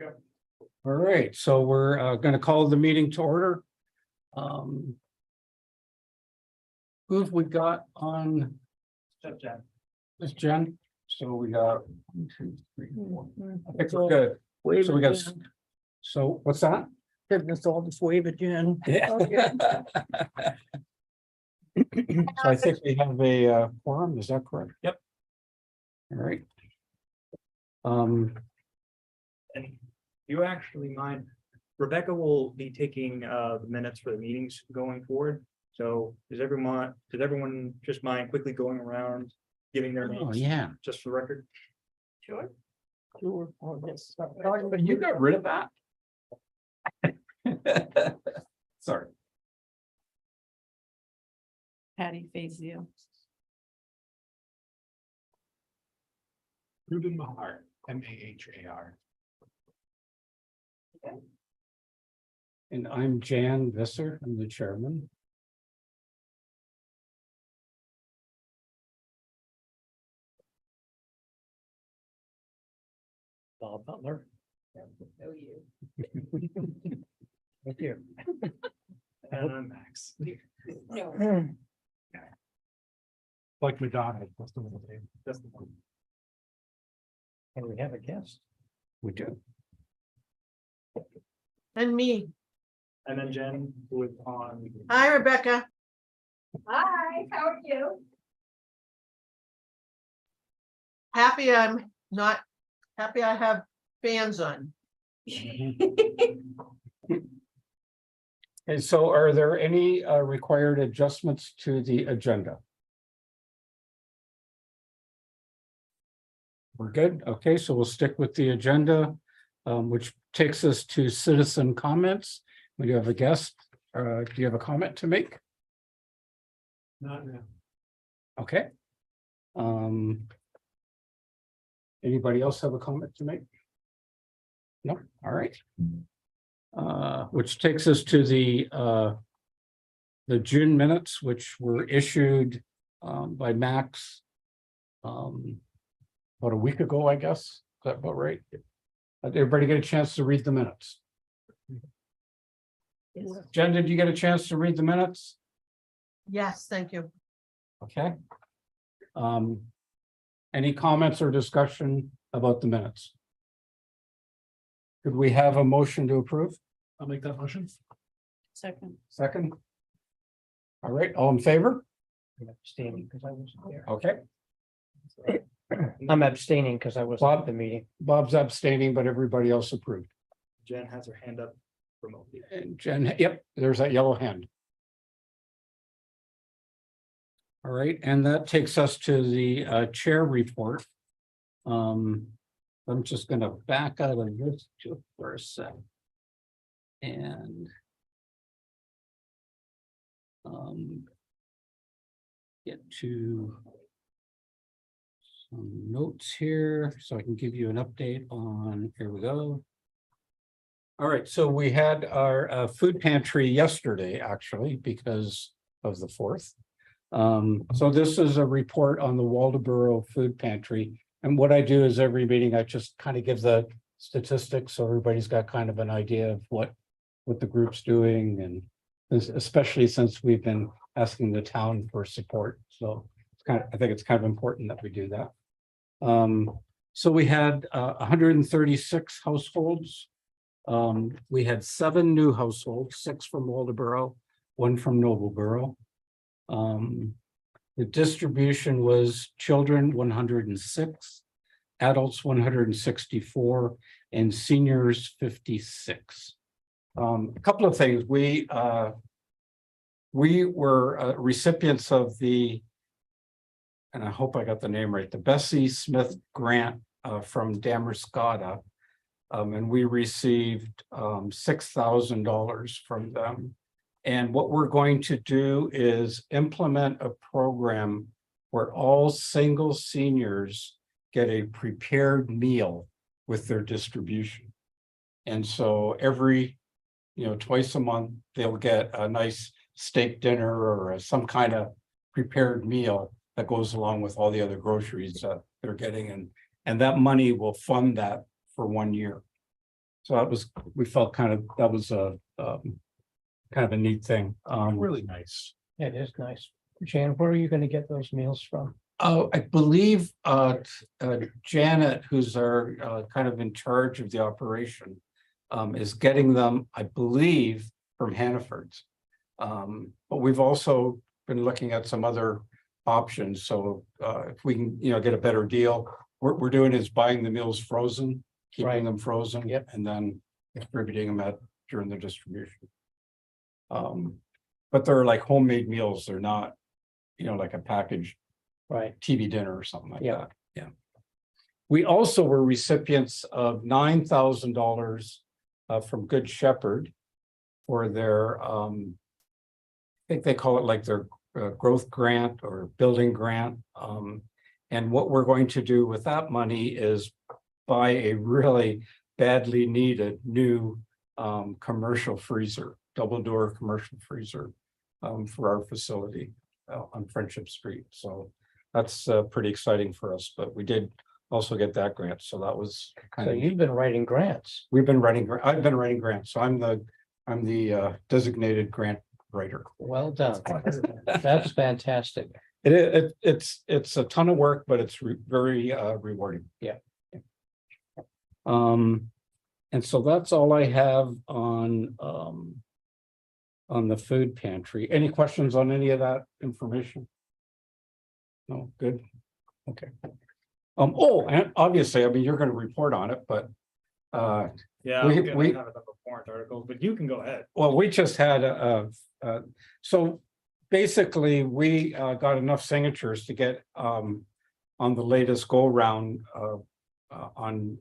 All right, so we're going to call the meeting to order. Who have we got on? This Jen. So we got 1, 2, 3, 4. I think we're good. Wave So we it got. in. So what's that? Goodness, all just wave it in. Yeah. So I think we have a quorum, is that correct? Yep. All right. And you actually mind, Rebecca will be taking the minutes for the meetings going forward. So does everyone just mind quickly going around giving their Oh, names, yeah. just for the record? Sure. Sure. Oh, yes. But you got rid of that? Sorry. Patty Fazio. Ruben Mahar, Mahar. And I'm Jan Visser, I'm the chairman. Bob Butler. Thank you. And I'm Max. Like Madonna. That's the one name. That's the one. And we have a guest. We do. And me. And then Jen, who is on. Hi, Rebecca. Hi, how are you? Happy I have fans on. And so are there any required adjustments to the agenda? We're good. Okay, so we'll stick with the agenda, which takes us to citizen comments. We do have a guest. Do you have a comment to make? Not now. Okay. Anybody else have a comment to make? No, all right. Which takes us to the June minutes, which were issued by Max about a week ago, I guess. Is that about right? Did everybody get a chance to read the minutes? Jen, did you get a chance to read the minutes? Yes, thank you. Okay. Any comments or discussion about the minutes? Could we have a motion to approve? I'll make that motion. Second. Second? All right, all in favor? I'm abstaining because I wasn't there. Okay, I'm abstaining because I wasn't at the meeting. Bob's abstaining, but everybody else approved. Jen has her hand up remotely. And Jen, yep, there's that yellow hand. All right, and that takes us to the chair report. I'm just gonna back out of this just for a sec. And get to some notes here so I can give you an update on, here we go. All right, so we had our food pantry yesterday, actually, because of the 4th. So this is a report on the Waldoboro Food Pantry. And what I do is every meeting, I just kind of give the statistics, so everybody's got kind of an idea of what the group's doing, and especially since we've been asking the town for support. So I think it's kind of important that we do that. So we had 136 households. We had 7 new households, 6 from Waldoboro, 1 from Noblesboro. The distribution was children 106, adults 164, and seniors 56. A couple of things. We were recipients of the, and I hope I got the name right, the Bessie Smith grant from Damerscott. And we received $6,000 from them. And what we're going to do is implement a program where all single seniors get a prepared meal with their distribution. And so twice a month, they'll get a nice steak dinner or some kind of prepared meal that goes along with all the other groceries that they're getting. And that money will fund that for 1 year. So that was, we felt that was a, kind of a neat thing. Really nice. It is nice. Jan, where are you gonna get those meals from? Oh, I believe Janet, who's our kind of in charge of the operation, is getting them, I believe, from Hannaford's. But we've also been looking at some other options. So if we can, get a better deal, what we're doing is buying the meals frozen, keeping Right. them frozen, Yep. and then distributing them during the distribution. But they're like homemade meals. They're not, like a packaged Right, TV dinner or something like Yeah. that. Yeah. We also were recipients of $9,000 from Good Shepherd for their I think they call it like their growth grant or building grant. And what we're going to do with that money is buy a really badly needed new commercial freezer, double door commercial freezer for our facility on Friendship Street. So that's pretty exciting for us, but we did also get that grant. So that was kind so of, you've been writing grants. I've been writing grants. So I'm the designated grant writer. Well done. That's fantastic. It's a ton of work, but it's very rewarding. Yeah. And so that's all I have on the food pantry. Any questions on any of that information? No, good. Okay. And obviously, I mean, you're going to report on it, but Yeah, We- I'm gonna we- have it up a warrant article, but you can go ahead. well, we just had so basically, we got enough signatures to get on the latest go round on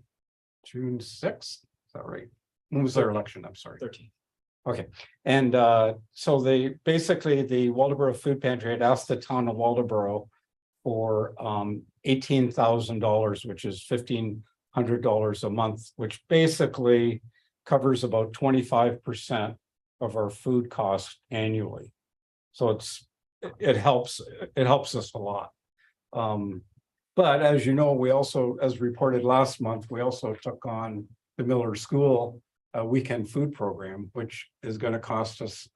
June 6th. Is that right? When was their election? I'm sorry. 13. Okay, and so the Waldoboro Food Pantry had asked the town of Waldoboro for $18,000, which is $1,500 a month, which basically covers about 25% of our food costs annually. So it helps us a lot. But as you know, we also, as reported last month, we also took on the Miller School weekend food program, which is going to cost us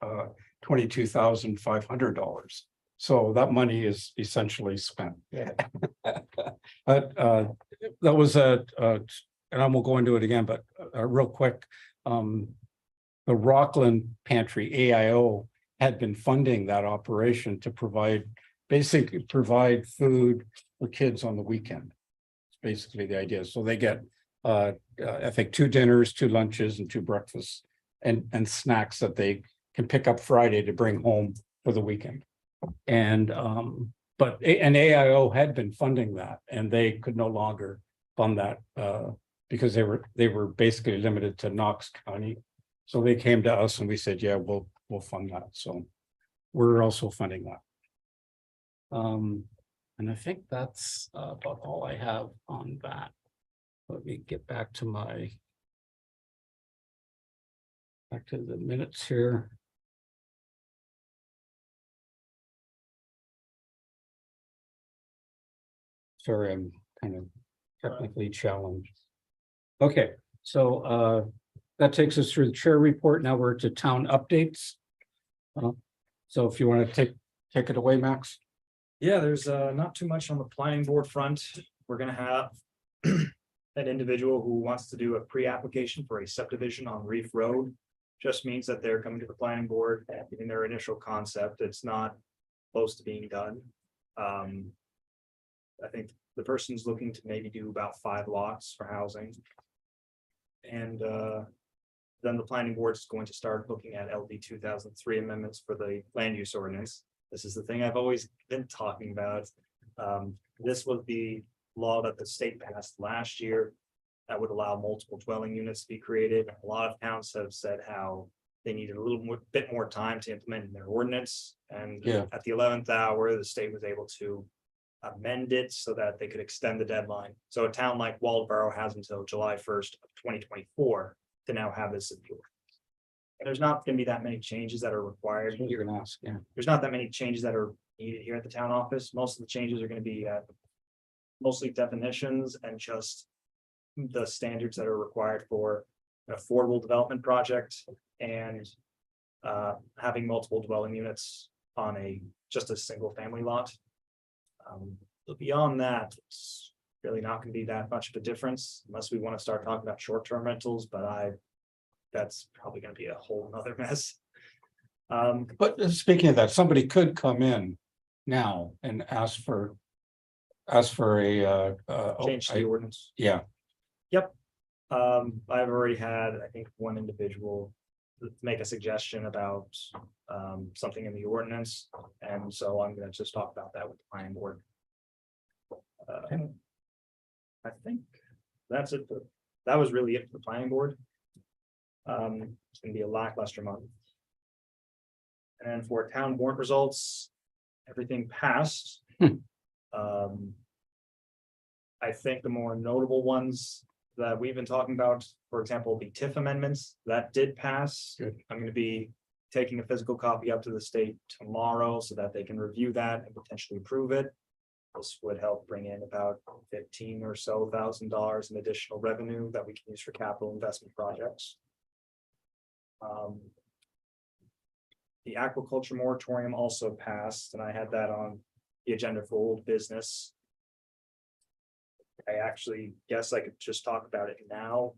$22,500. So that money is essentially spent. Yeah. But that was and I won't go into it again, but real quick, the Rockland Pantry AIO had been funding that operation to provide food for kids on the weekend. It's basically the idea. So they get I think 2 dinners, 2 lunches, and 2 breakfasts and snacks that they can pick up Friday to bring home for the weekend. And but an AIO had been funding that, and they could no longer fund that because they were basically limited to Knox County. So they came to us and we said, yeah, we'll fund that. So we're also funding that. And I think that's about all I have on that. Let me get back to the minutes here. Sorry, I'm kind of technically challenged. Okay, so that takes us through the chair report. Now we're to town updates. So if you want to take it away, Max. Yeah, there's not too much on the planning board front. We're gonna have an individual who wants to do a pre-application for a subdivision on Reef Road. Just means that they're coming to the planning board, giving their initial concept. It's not close to being done. I think the person's looking to maybe do about 5 lots for housing. And then the planning board is going to start looking at LD 2003 amendments for the land use ordinance. This is the thing I've always been talking about. This was the law that the state passed last year that would allow multiple dwelling units to be created. A lot of towns have said how they needed a little bit more time to implement their ordinance. And Yeah. at the 11th hour, the state was able to amend it so that they could extend the deadline. So a town like Waldoboro has until July 1st of 2024 to now have this in place. There's not going to be that many changes that are required. You're gonna ask, yeah. There's not that many changes that are needed here at the town office. Most of the changes are going to be mostly definitions and just the standards that are required for an affordable development project and having multiple dwelling units on just a single family lot. But beyond that, it's really not gonna be that much of a difference unless we want to start talking about short-term rentals, but that's probably gonna be a whole nother mess. But speaking of that, somebody could come in now and ask for a, Change the ordinance. yeah, I've already had, I think, one individual make a suggestion about something in the ordinance, and so I'm gonna just talk about that with the planning board. I think that's it. That was really it for the planning board. It's gonna be a lackluster month. And for town warrant results, everything passed. I think the more notable ones that we've been talking about, for example, the TIF amendments, that did pass. Good. I'm gonna be taking a physical copy up to the state tomorrow so that they can review that and potentially approve it. This would help bring in about $15,000 or so in additional revenue that we can use for capital investment projects. The aquaculture moratorium also passed, and I had that on the agenda for old business. I actually guess I could just talk about it now.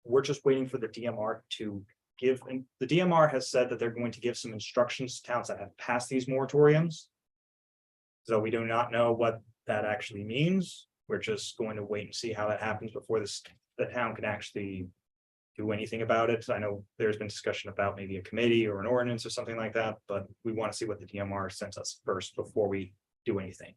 We're just waiting for the DMR to give, and the DMR has said that they're going to give some instructions to towns that have passed these moratoriums. So we do not know what that actually means. We're just going to wait and see how that happens before the town can actually do anything about it. I know there's been discussion about maybe a committee or an ordinance or something like that, but we want to see what the DMR sends us first before we do anything.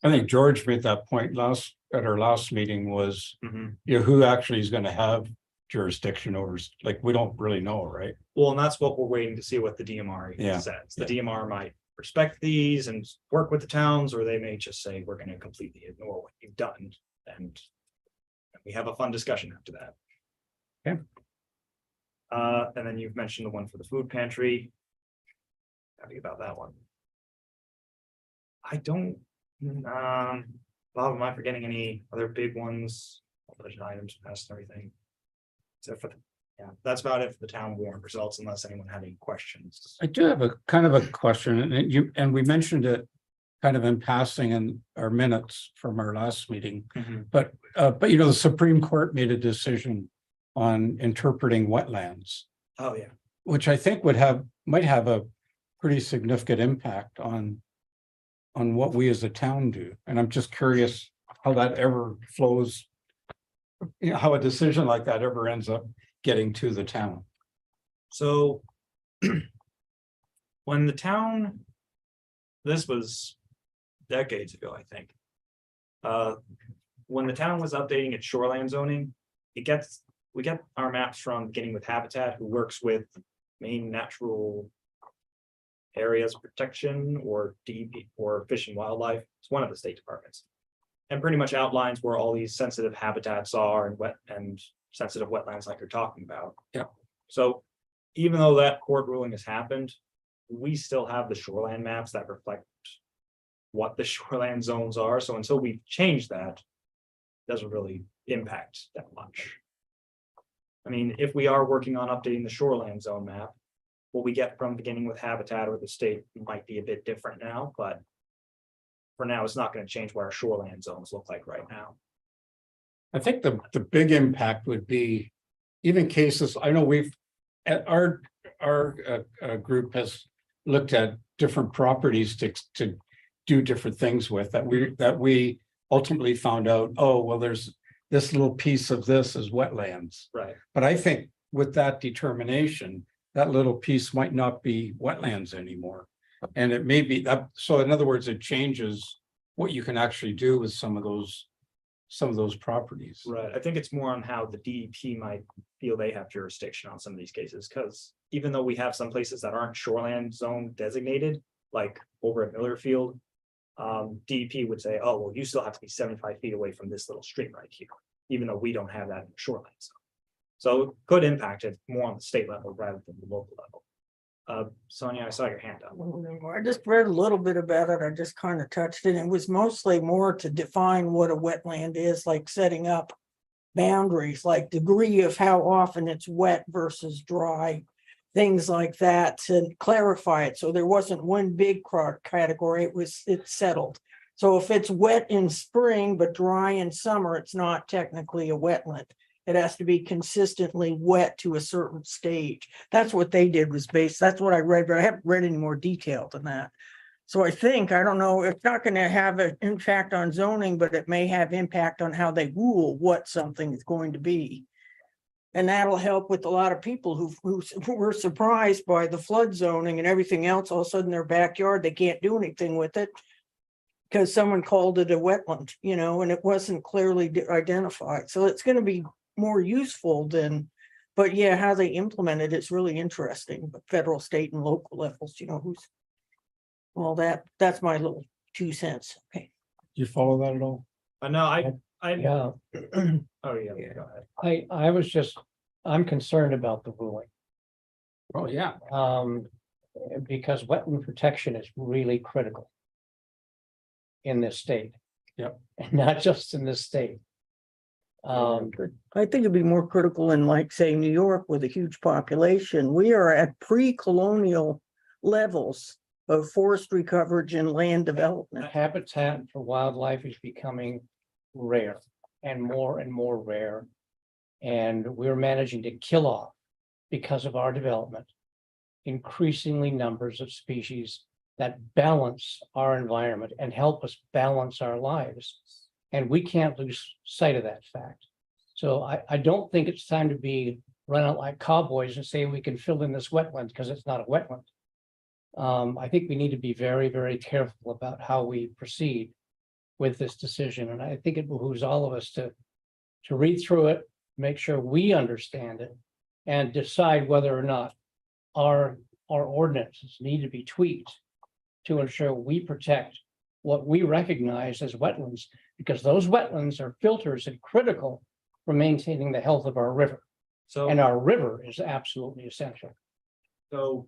I think George made that point at our last meeting was, Mhm. you know, who actually is gonna have jurisdiction over, like, we don't really know, right? Well, and that's what we're waiting to see what the DMR Yeah. says. The DMR might respect these and work with the towns, or they may just say, we're gonna completely ignore what you've done. And we have a fun discussion after that. Okay. And then you've mentioned the one for the food pantry. Happy about that one. I don't, Bob, am I forgetting any other big ones? Budget items passed and everything. Except for, yeah, that's about it for the town warrant results, unless anyone had any questions. I do have a kind of a question, and we mentioned it kind of in passing in our minutes from our last meeting. But you know, the Supreme Court made a decision on interpreting wetlands, Oh, yeah. which I think might have a pretty significant impact on what we as a town do. And I'm just curious how that ever flows, you know, how a decision like that ever ends up getting to the town. So when the town, this was decades ago, I think. When the town was updating its shoreline zoning, we get our maps from beginning with Habitat, who works with Maine Natural Areas Protection or DEP or Fish and Wildlife. It's one of the state departments. And pretty much outlines where all these sensitive habitats are and sensitive wetlands like you're talking about. Yeah. So even though that court ruling has happened, we still have the shoreline maps that reflect what the shoreline zones are. So until we change that, it doesn't really impact that much. I mean, if we are working on updating the shoreline zone map, what we get from beginning with Habitat or the state might be a bit different now, but for now, it's not going to change what our shoreline zones look like right now. I think the big impact would be even cases, I know our group has looked at different properties to do different things with that we ultimately found out, oh, well, there's this little piece of this is wetlands. Right. But I think with that determination, that little piece might not be wetlands anymore. And it may be that, so in other words, it changes what you can actually do with some of those properties. Right. I think it's more on how the DEP might feel they have jurisdiction on some of these cases, because even though we have some places that aren't shoreland zone designated, like over at Millerfield, DEP would say, oh, well, you still have to be 75 feet away from this little stream right here, even though we don't have that in the shoreline zone. So it could impact it more on the state level rather than the local level. Sonia, I saw your hand up. I just read a little bit about it. I just kind of touched it. It was mostly more to define what a wetland is, like setting up boundaries, like degree of how often it's wet versus dry, things like that to clarify it. So there wasn't one big category, it's settled. So if it's wet in spring but dry in summer, it's not technically a wetland. It has to be consistently wet to a certain stage. That's what they did was that's what I read, but I haven't read any more detail than that. So I think, I don't know, it's not going to have an impact on zoning, but it may have impact on how they rule what something is going to be. And that'll help with a lot of people who were surprised by the flood zoning and everything else. All of a sudden their backyard, they can't do anything with it because someone called it a wetland, you know, and it wasn't clearly identified. So it's going to be more useful than, but yeah, how they implement it, it's really interesting, but federal, state and local levels, you know, who's, well, that's my little 2 cents. Okay. Do you follow that at all? No, I, Yeah, oh, yeah, go ahead. I'm concerned about the ruling. Oh, yeah. Because wetland protection is really critical in this state. Yep. And not just in this state. I think it'd be more critical in, like, say, New York with a huge population. We are at pre-colonial levels of forestry coverage and land development. Habitat for wildlife is becoming rare and more rare. And we're managing to kill off, because of our development, increasingly numbers of species that balance our environment and help us balance our lives. And we can't lose sight of that fact. So I don't think it's time to be run out like cowboys and say we can fill in this wetland because it's not a wetland. I think we need to be very, very careful about how we proceed with this decision. And I think it behooves all of us to read through it, make sure we understand it, and decide whether or not our ordinances need to be tweaked to ensure we protect what we recognize as wetlands, because those wetlands are filters and critical for maintaining the health of our river. So. And our river is absolutely essential. So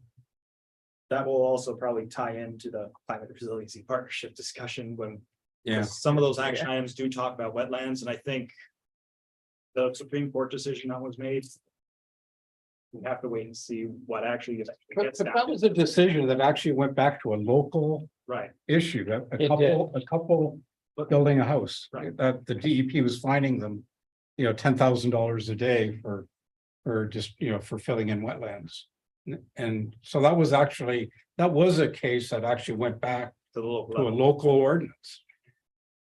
that will also probably tie into the climate resiliency partnership discussion when some of those action items do talk about wetlands, and I think the Supreme Court decision that was made, we have to wait and see what actually gets But down. that was a decision that actually went back to a local Right, issue, It a couple building a house. Right. That the DEP was finding them, $10,000 a day for just, for filling in wetlands. And so that was a case that actually went back to the local to a level. local ordinance.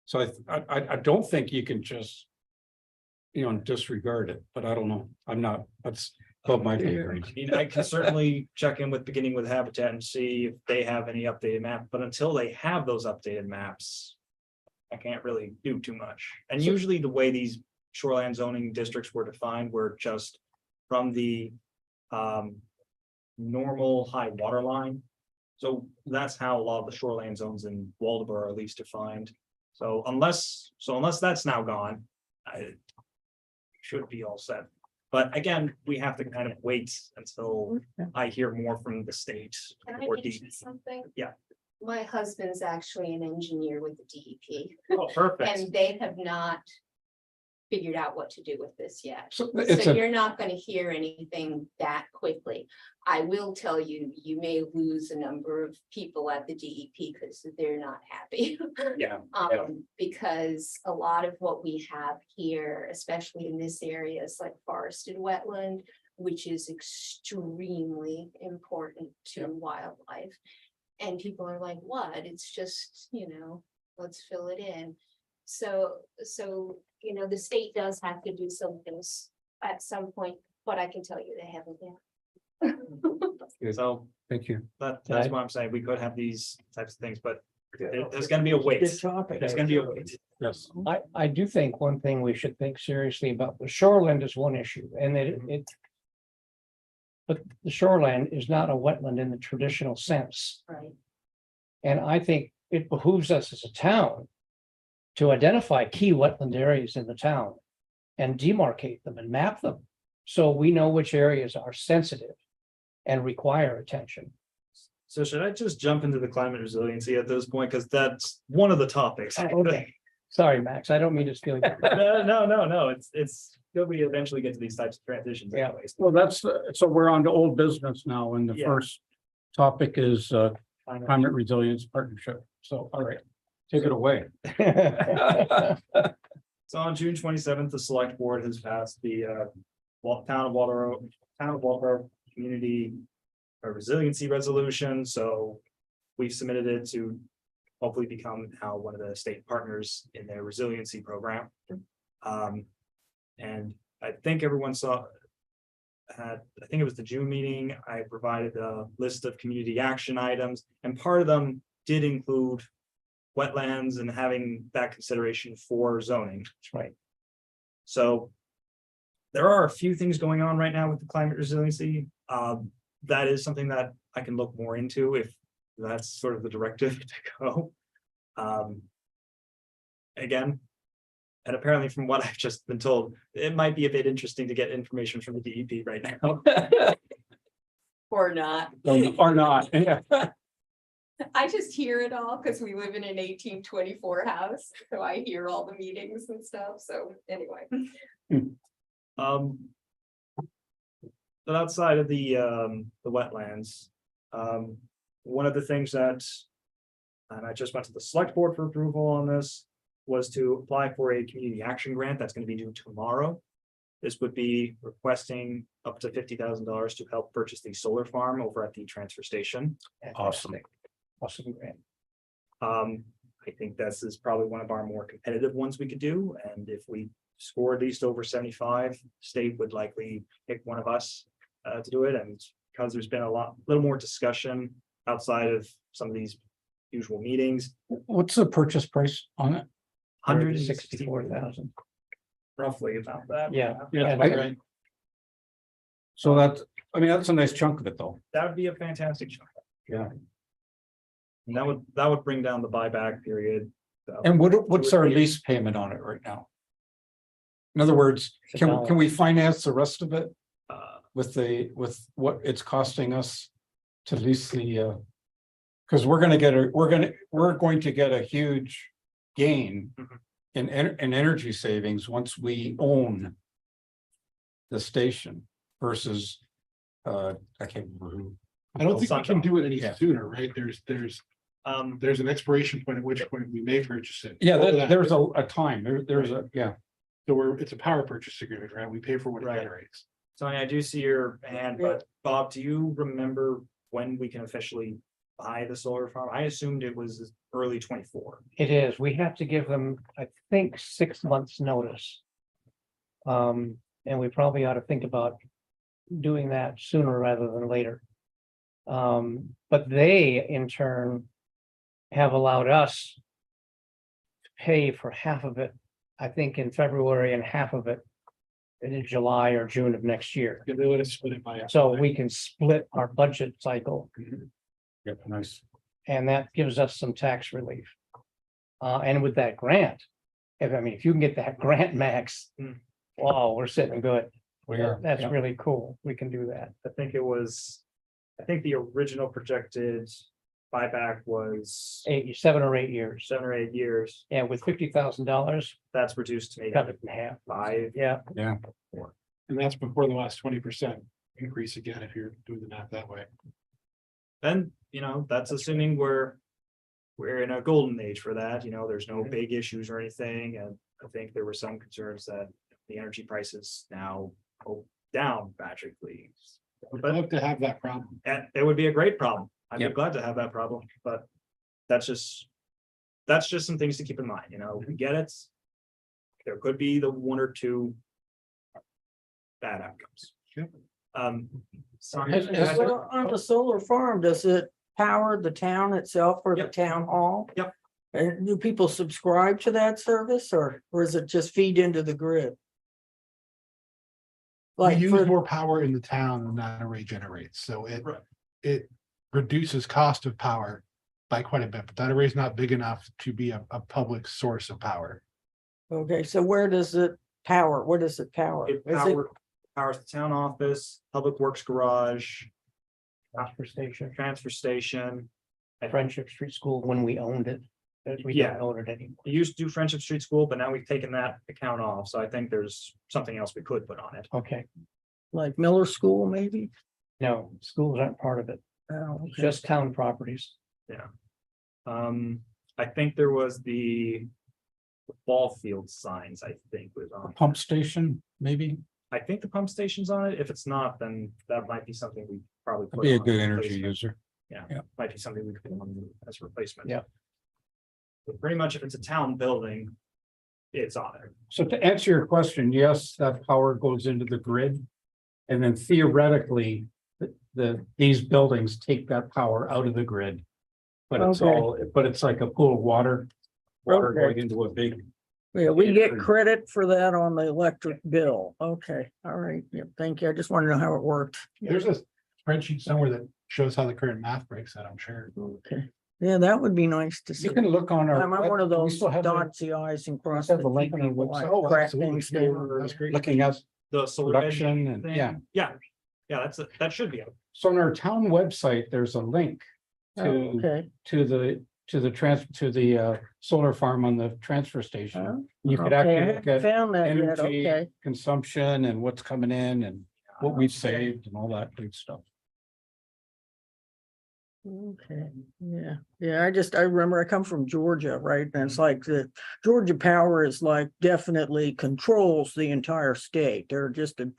So I don't think you can just, disregard it, but I don't know. That's above my pay grade. I mean, I can certainly check in with beginning with Habitat and see if they have any updated map, but until they have those updated maps, I can't really do too much. And usually the way these shoreline zoning districts were defined were just from the normal high water line. So that's how a lot of the shoreline zones in Waldeboro are at least defined. So unless that's now gone, I should be all set. But again, we have to kind of wait until I hear more from the state. Can I or mention DEP. something? Yeah. My husband's actually an engineer with the DEP, Oh, perfect. and they have not figured out what to do with this yet. So So you're not gonna hear anything that quickly. I will tell you, you may lose a number of people at the DEP because they're not happy. Yeah. Because a lot of what we have here, especially in this area, is like forested wetland, which is extremely important to wildlife. And people are like, what? It's just, let's fill it in. So, the state does have to do some things at some point, but I can tell you they haven't yet. So Thank you. that's what I'm saying. We could have these types of things, but there's gonna be a wait. Good topic. There's gonna be a wait. Yes. I do think one thing we should think seriously about, the shoreland is one issue, and but the shoreland is not a wetland in the traditional sense. Right. And I think it behooves us as a town to identify key wetland areas in the town and demarcate them and map them, so we know which areas are sensitive and require attention. So should I just jump into the climate resiliency at this point? Because that's one of the topics. Okay. Sorry, Max, I don't mean to steal. your- No, it's, we eventually get to these types of transitions Yeah. anyways. Well, that's, so we're on to old business now, and the Yeah. first topic is I know. climate resilience partnership. So, all right, take it away. So on June 27th, the select board has passed the town of Walter community resiliency resolution, so we've submitted it to hopefully become now one of the state partners in their resiliency program. And I think everyone saw I think it was the June meeting, I provided a list of community action items, and part of them did include wetlands and having that consideration for zoning. That's right. So there are a few things going on right now with the climate resiliency. That is something that I can look more into if that's sort of the directive to go. Again, and apparently from what I've just been told, it might be a bit interesting to get information from the DEP right now. Or not. Or not, yeah. I just hear it all because we live in an 1824 house, so I hear all the meetings and stuff, so anyway. But outside of the wetlands, one of the things that, and I just went to the select board for approval on this, was to apply for a community action grant that's going to be due tomorrow. This would be requesting up to $50,000 to help purchase the solar farm over at the transfer station. Awesome. Awesome grant. I think this is probably one of our more competitive ones we could do, and if we score at least over 75, state would likely pick one of us to do it, and because there's been little more discussion outside of some of these usual meetings. What's the purchase price on it? 164,000. Roughly about that. Yeah. Yeah, I- that's right. So that's, I mean, that's a nice chunk of it, though. That would be a fantastic chunk. Yeah. And that would bring down the buyback period. And what's our lease payment on it right now? In other words, can we finance the rest of it with what it's costing us to lease the? Because we're going to get a huge gain Mhm. in energy savings once we own the station versus I can't remember who. I don't think we can do it any Yeah. sooner, right? There's an expiration point at which point we may purchase it. Yeah, Before that, there's a time, there's a, yeah. So it's a power purchase agreement, right? We pay for what it Right. generates. Tony, I do see your hand, but Bob, do you remember when we can officially buy the solar farm? I assumed it was early 24. It is. We have to give them, I think, 6 months' notice. And we probably ought to think about doing that sooner rather than later. But they, in turn, have allowed us to pay for half of it, I think, in February, and half of it in July or June of next year. Yeah, they let us split it by. So we can split our budget cycle, Yep, nice. and that gives us some tax relief. And with that grant, if you can get that grant, Max, Hmm. wow, we're sitting good. We are. That's yeah. really cool. We can do that. I think the original projected buyback was 7 or 8 years. 7 or 8 years. And with $50,000, That's reduced to maybe cut it in half. 5. Yeah, And that's before the last 20% increase again, if you're doing the math that way. Then, that's assuming we're in a golden age for that, there's no Mhm. big issues or anything, and I think there were some concerns that the energy prices now go down magically. I'd But love to have that problem. and it would be a great problem. I'd be Yep. glad to have that problem, but that's just some things to keep in mind, we get it. There could be the 1 or 2 bad outcomes. Yep. Sorry. Has- Well, on the solar farm, does it power the town itself or the Yep. town hall? Yep. And do people subscribe to that service or is it just feed into the grid? We Like use for, more power in the town than that array generates, so Right. it reduces cost of power by quite a bit, but that array is not big enough to be a public source of power. okay, so where does it power? What does it power? It Is it powers the town office, public works garage, transfer station, transfer station. Friendship Street School when we owned it. that we Yeah. don't own it anymore. We used to do Friendship Street School, but now we've taken that account off, so I think there's something else we could put on it. Okay, Like Miller School, maybe? no, schools aren't part of it, Oh, okay. just town properties. I think there was the ball field signs, I think was A on. pump station, maybe? I think the pump station's on it. If it's not, then that might be something we probably. It'd put be a on good as energy replacement. user. Might be something we could put on as a replacement. Yeah. But pretty much if it's a town building, it's on there. So to answer your question, yes, that power goes into the grid. And then theoretically, these buildings take that power out of the grid. But it's Okay. but it's like a pool of water. Water Okay. going into a big, Yeah, we Yeah, get pretty- credit for that on the electric bill. Okay, all right. Yeah, thank you. I just wanted to know how it worked. There's a spreadsheet somewhere that shows how the current math breaks that, I'm sure. Okay, yeah, that would be nice to see. you can look on our. I'm one of we those still have the- dots the i's and cross have the the link on our people. website. I Oh, crack absolutely. things Yeah, down. that's great. Looking at The solar edge production and, thing. yeah. Yeah, that should be. it. So on our town website, there's a link Oh, to, okay. to the solar farm on the transfer station. Oh, You could okay, I actually look haven't at found that yet. energy Okay, consumption and what's coming in and what we've saved and all that good stuff. okay, yeah, yeah, I remember I come from Georgia, right? And it's like the Georgia Power is like definitely controls the entire state. They're just a,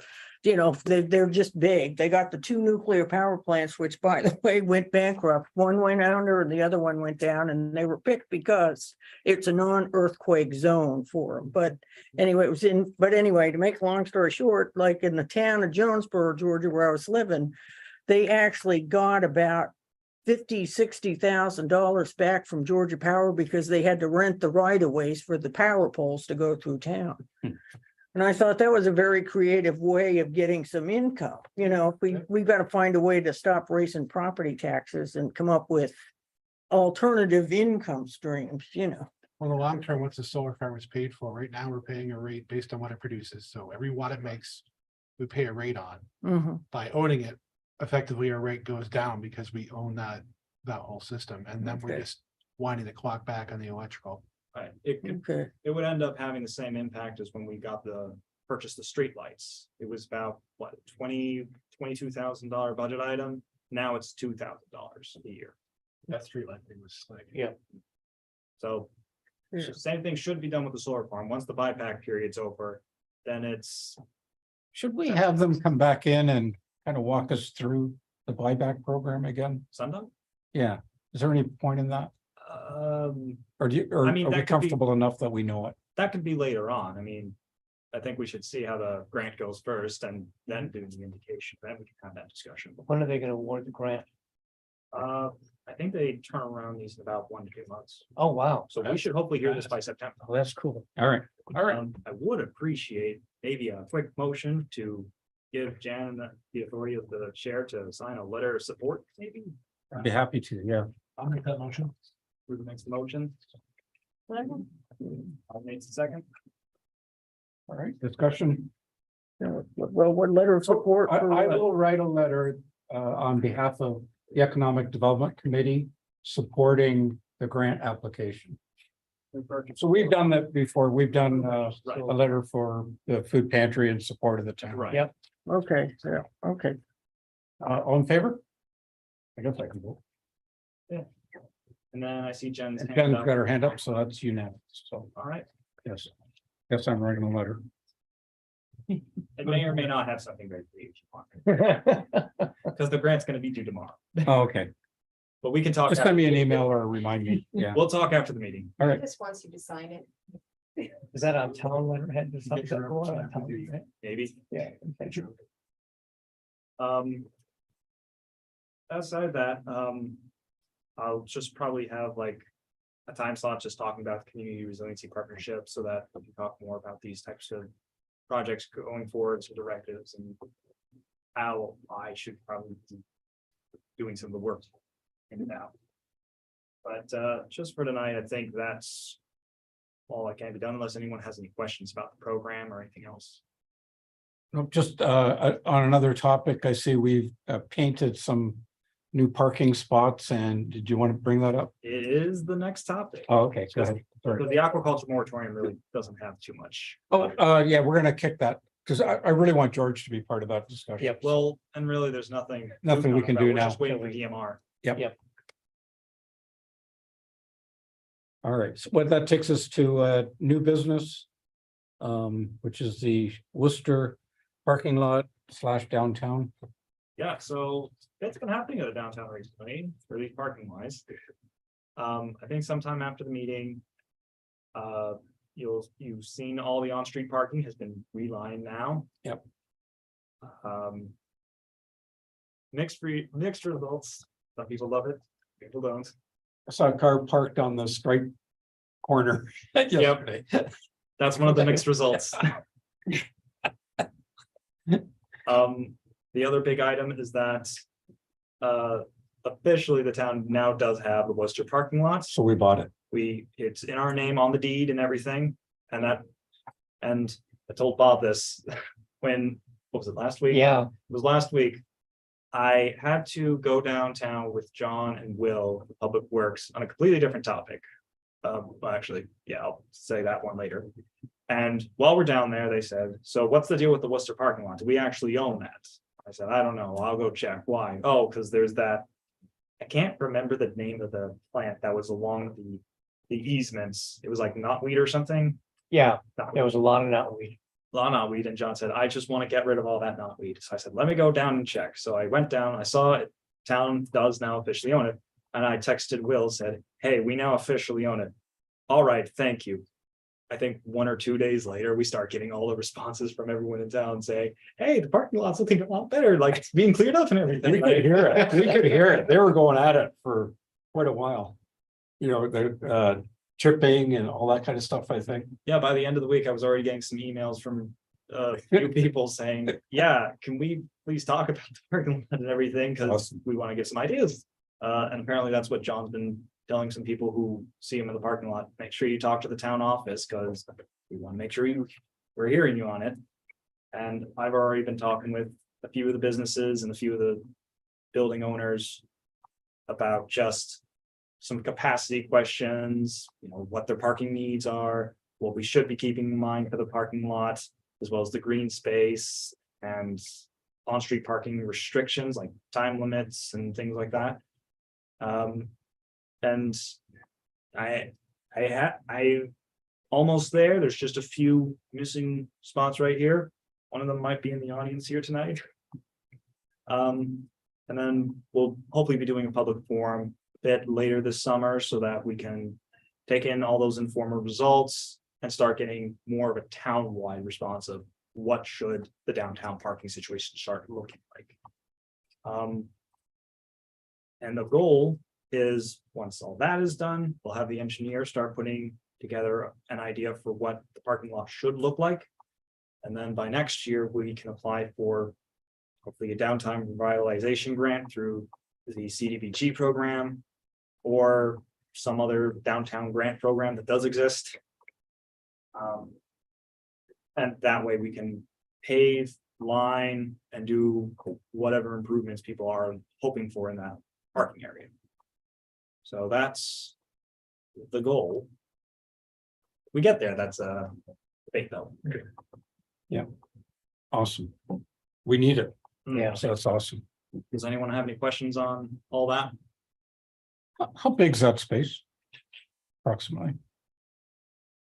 they're just big. They got the 2 nuclear power plants, which by the way, went bankrupt. One went under and the other one went down, and they were picked because it's a non-earthquake zone for them. But anyway, to make a long story short, like in the town of Jonesboro, Georgia, where I was living, they actually got about $60,000 back from Georgia Power because they had to rent the right of ways for the power poles to go through town. And I thought that was a very creative way of getting some income. We've got to find a way to stop raising property taxes and come up with alternative income streams. For the long term, once the solar farm is paid for, right now, we're paying a rate based on what it produces. So every watt it makes, we pay a rate on. Mhm. By owning it, effectively our rate goes down because we own that whole system. And then we're Okay. just winding the clock back on the electrical. Right. Okay, It would end up having the same impact as when we purchased the streetlights. It was about, what, $22,000 budget item. Now it's $2,000 a year. That street light thing was like. Yeah. So Yeah. same thing should be done with the solar farm. Once the buyback period's over, then it's, Should we have them come back in and kind of walk us through the buyback program again? sundown. Yeah, is there any point in that? Or I mean, are that we could be- comfortable enough that we know it? that could be later on. I mean, I think we should see how the grant goes first and then do the indication. Then we can have that discussion. When are they gonna award the grant? I think they turn around these in about 1 to 2 months. Oh, wow. So we should hopefully hear this by September. Oh, that's cool. All right, all right. I would appreciate maybe a quick motion to give Jan the authority of the chair to sign a letter of support, maybe. I'd be happy to, yeah. I'll make that motion. Who makes the motion? I'll make the second. All right, discussion. well, what letter of support? I for I what? will write a letter on behalf of the Economic Development Committee supporting the grant application. So we've done that before. We've done a letter for the food pantry in support of the town. Right. Yep. Okay, yeah, okay. All in favor? I guess I can vote. And then I see Jen's. hand Jen's up. got her hand up, so that's unanimous. So, All right. yes. Yes, I'm writing a letter. It may or may not have something very for you if you want, because the grant's gonna be due tomorrow, Oh, okay. but we can talk. Just send me an email or remind me. Yeah. We'll talk after the meeting. All He right. just wants you to sign it. Is that on town letterhead or something? Go on town letterhead? Maybe. Yeah. okay. Outside of that, I'll just probably have like a time slot just talking about the community resiliency partnership so that we can talk more about these types of projects going forward, some directives and how I should probably be doing some of the work in and out. But just for tonight, I think that's all that can be done unless anyone has any questions about the program or anything else. No, just on another topic, I see we've painted some new parking spots, and did you want to bring that up? It is the next topic. Oh, okay, go ahead. Sorry. Because the aquaculture moratorium really doesn't have too much. Oh, yeah, we're gonna kick that, because I really want George to be part of that discussion. Yep. Well, and really, there's nothing. Nothing we can do We're now. just waiting for DMR. All right, so what that takes us to new business. Which is the Worcester parking lot / downtown. Yeah, so it's been happening at the downtown recently, really parking wise. I think sometime after the meeting. You've seen all the on-street parking has been relined now. Yep. Mixed results. Some people love it, people don't. I saw a car parked on the strike corner yesterday. That's one of the mixed results. The other big item is that. Officially, the town now does have the Worcester parking lots. So we bought it. It's in our name on the deed and everything, and I told Bob this when, what was it, last week? Yeah, It was last week. I had to go downtown with John and Will, the Public Works, on a completely different topic. Well, actually, yeah, I'll say that one later. And while we're down there, they said, so what's the deal with the Worcester parking lot? Do we actually own that? I said, I don't know. I'll go check. Why? Oh, because there's that. I can't remember the name of the plant that was along the easements. It was like knotweed or something. yeah, Knotweed. there was a lot of knotweed. Knotweed, and John said, I just want to get rid of all that knotweed. So I said, let me go down and check. So I went down, I saw it, town does now officially own it. And I texted Will, said, hey, we now officially own it. All right, thank you. I think 1 or 2 days later, we start getting all the responses from everyone in town saying, hey, the parking lot's looking a lot better, like it's being cleared up and everything. We could hear it. We could hear it. They were going at it for quite a while. You know, the chipping and all that kind of stuff, I think. Yeah, by the end of the week, I was already getting some emails from a few people saying, yeah, can we please talk about the parking lot and everything? Because Awesome. we want to get some ideas. And apparently that's what John's been telling some people who see him in the parking lot. Make sure you talk to the town office because we want to make sure we're hearing you on it. And I've already been talking with a few of the businesses and a few of the building owners about just some capacity questions, you know, what their parking needs are, what we should be keeping in mind for the parking lot, as well as the green space and on-street parking restrictions like time limits and things like that. And I almost there. There's just a few missing spots right here. One of them might be in the audience here tonight. And then we'll hopefully be doing a public forum a bit later this summer so that we can take in all those informal results and start getting more of a town-wide response of what should the downtown parking situation start looking like. And the goal is, once all that is done, we'll have the engineer start putting together an idea for what the parking lot should look like. And then by next year, we can apply for hopefully a downtown revitalization grant through the CDBG program or some other downtown grant program that does exist. And that way we can pave, line, and do whatever improvements people are hoping for in that parking area. So that's the goal. We get there, that's a debate though. Awesome. We need it. Yeah. So that's awesome. Does anyone have any questions on all that? How big's that space? Approximately.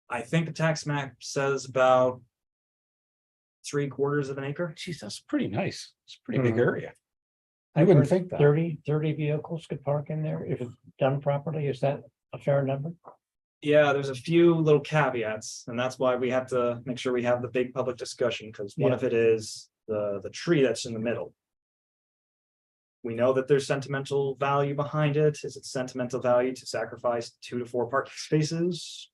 I think the tax map says about 3/4 of an acre. Geez, that's pretty nice. It's a pretty big Mhm. area. I I've wouldn't heard think that. 30 vehicles could park in there if it's done properly. Is that a fair number? Yeah, there's a few little caveats, and that's why we have to make sure we have the big public discussion, because one Yeah. of it is the tree that's in the middle. We know that there's sentimental value behind it. Is it sentimental value to sacrifice 2 to 4 parking spaces?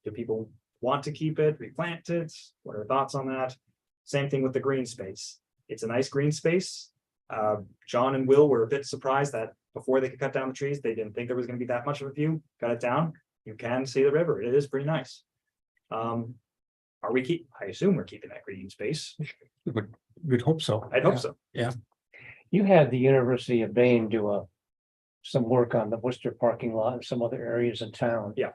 Do people want to keep it, replant it? What are your thoughts on that? Same thing with the green space. It's a nice green space. John and Will were a bit surprised that before they could cut down the trees, they didn't think there was going to be that much of a view. Cut it down, you can see the river. It is pretty nice. I assume we're keeping that green space. We'd hope so. I'd hope so. Yeah, You had the University of Maine do some work on the Worcester parking lot and some other areas in town. Yeah.